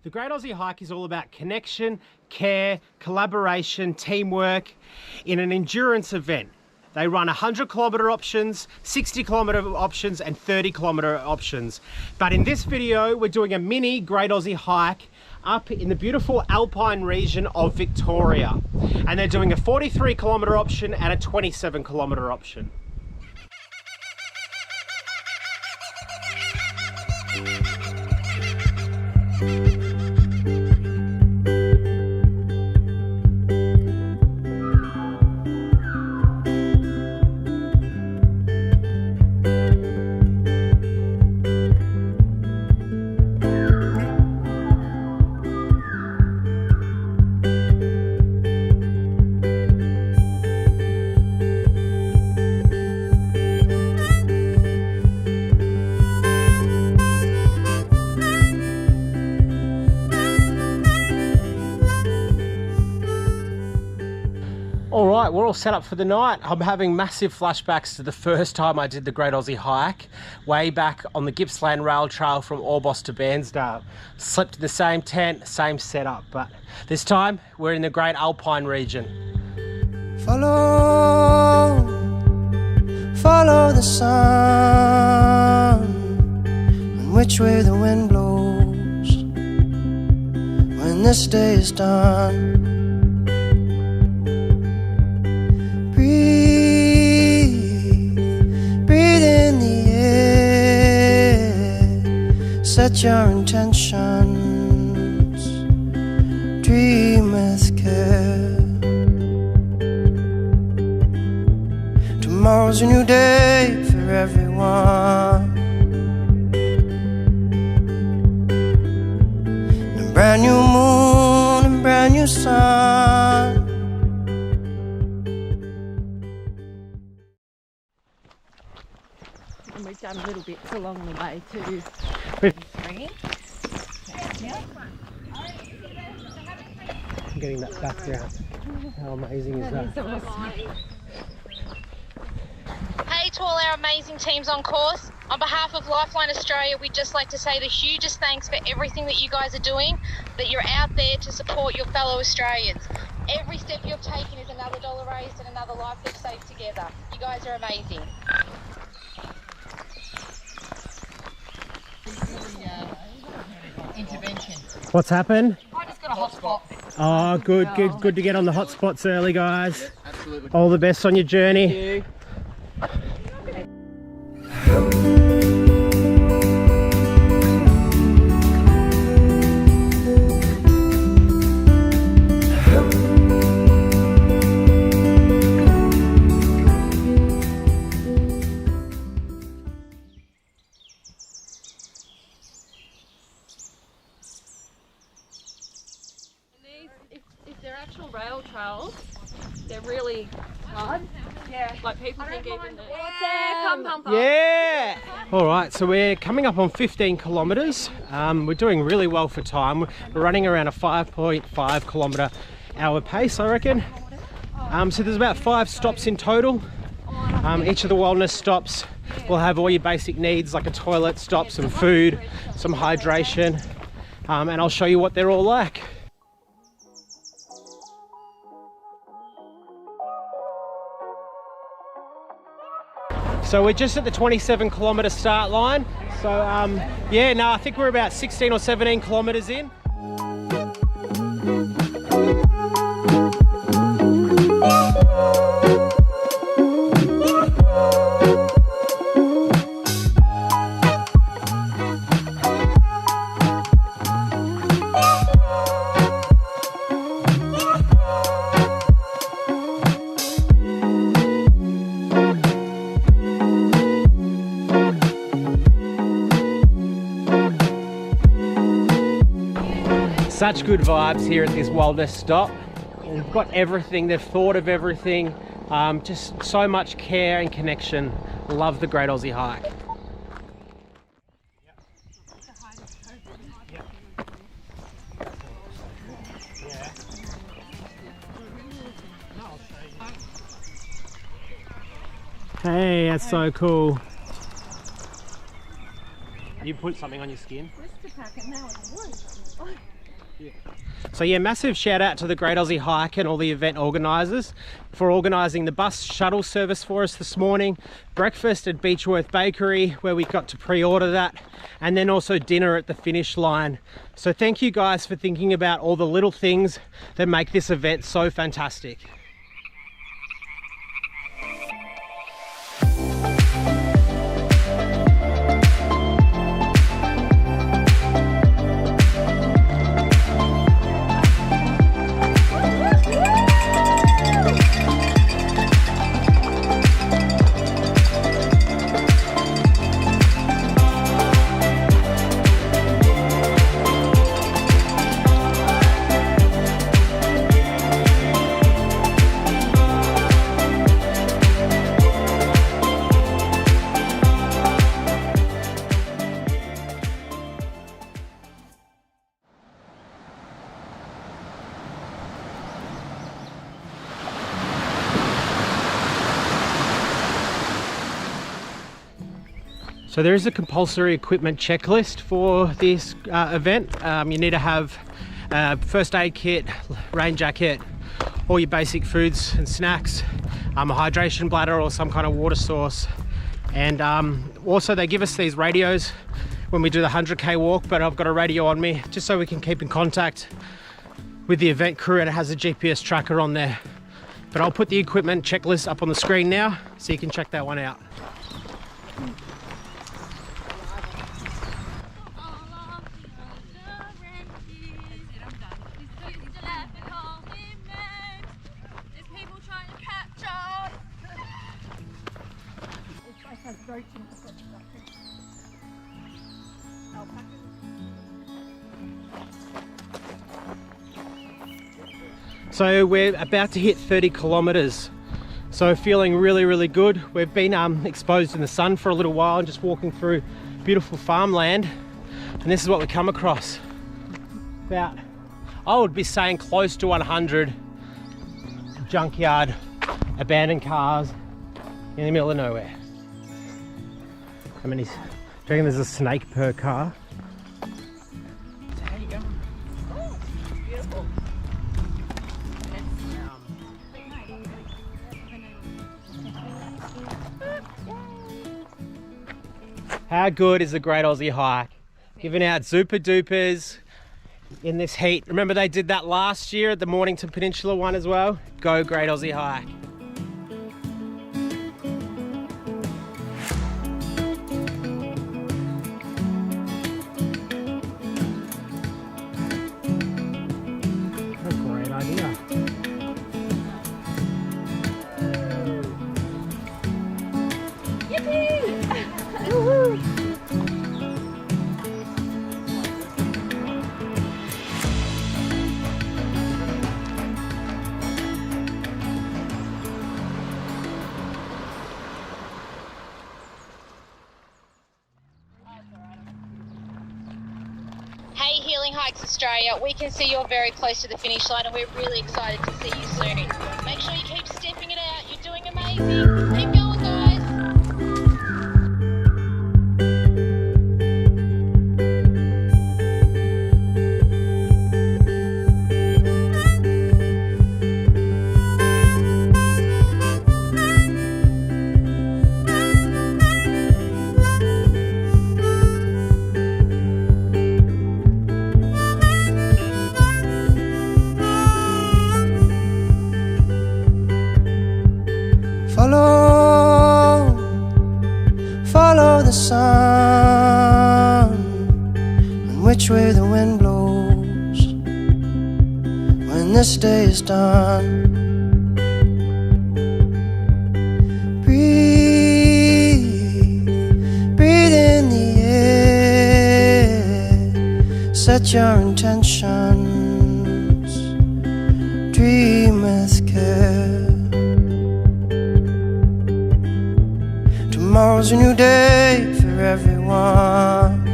The Great Aussie Hike is all about connection, care, collaboration, teamwork in an endurance event. They run 100-kilometre options, 60-kilometre options and 30-kilometre options. But in this video, we're doing a mini Great Aussie Hike up in the beautiful alpine region of Victoria. And they're doing a 43-kilometre option and a 27-kilometre option. Alright, we're all set up for the night. I'm having massive flashbacks to the first time I did the Great Aussie Hike, way back on the Gippsland Rail Trail from Orbost to Bairnsdale. Slept in the same tent, same setup, but this time we're in the Great Alpine region. Follow the sun, and which way the wind blows when this day is done. Breathe in the air, set your intentions, dream with care. Tomorrow's a new day for everyone, and a brand new moon and brand new sun. And we've done little bits along the way too. I'm getting that background. How amazing is that? Hey to all our amazing teams on course. On behalf of Lifeline Australia, we'd just like to say the hugest thanks for everything that you guys are doing, that you're out there to support your fellow Australians. Every step you've taken is another dollar raised and another life we've saved together. You guys are amazing. Intervention. What's happened? I just got a hotspot. Oh, good to get on the hot spots early, guys. Yeah, absolutely. All the best on your journey. If they're actual rail trails, they're really hard. Yeah. Like people think even that. Yeah! Alright, so we're coming up on 15 kilometres. We're doing really well for time. We're running around a 5.5 kilometre hour pace, I reckon. So there's about 5 stops in total. Each of the wellness stops will have all your basic needs, like a toilet stop, some food, some hydration, and I'll show you what they're all like. So we're just at the 27-kilometre start line. So yeah, no, I think we're about 16 or 17 kilometres in. Such good vibes here at this wellness stop. They've got everything, they've thought of everything. Just so much care and connection. Love the Great Aussie Hike. Hey, that's so cool. You put something on your skin. Blister pack and now it's wood. So yeah, massive shout out to the Great Aussie Hike and all the event organisers for organising the bus shuttle service for us this morning, breakfast at Beechworth Bakery where we got to pre-order that, and then also dinner at the finish line. So thank you guys for thinking about all the little things that make this event so fantastic. So there is a compulsory equipment checklist for this event. You need to have a first aid kit, rain jacket, all your basic foods and snacks, a hydration bladder or some kind of water source. And also they give us these radios when we do the 100k walk, but I've got a radio on me just so we can keep in contact with the event crew, and it has a GPS tracker on there. But I'll put the equipment checklist up on the screen now so you can check that one out. So we're about to hit 30 kilometers. So feeling really, really good. We've been exposed in the sun for a little while and just walking through beautiful farmland. And this is what we come across. About, I would be saying close to 100 junkyard abandoned cars in the middle of nowhere. I mean, do you reckon there's a snake per car? How good is the Great Aussie Hike? Giving out Zupa Dupas in this heat. Remember they did that last year at the Mornington Peninsula one as well? Go Great Aussie Hike. What a great idea. Hey Healing Hikes Australia, we can see you're very close to the finish line and we're really excited to see you soon. Make sure you keep stepping it out, you're doing amazing. Keep going guys. Follow the sun and which way the wind blows when this day is done. Breathe in the air, set your intentions, dream with care. Tomorrow's a new day for everyone,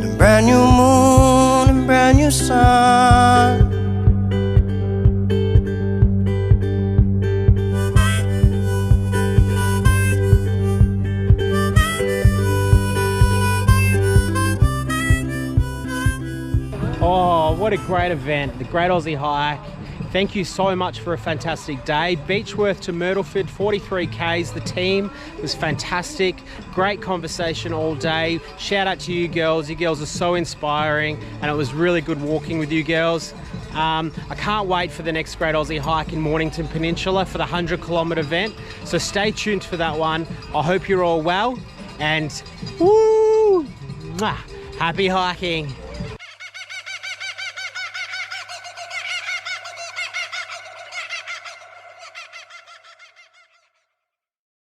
a brand new moon and brand new sun. what a great event, the Great Aussie Hike. Thank you so much for a fantastic day. Beechworth to Myrtleford, 43 Ks. The team was fantastic. Great conversation all day. Shout out to you girls. You girls are so inspiring, and it was really good walking with you girls. I can't wait for the next Great Aussie Hike in Mornington Peninsula for the 100-kilometre event. So stay tuned for that one. I hope you're all well, and woo! Happy hiking.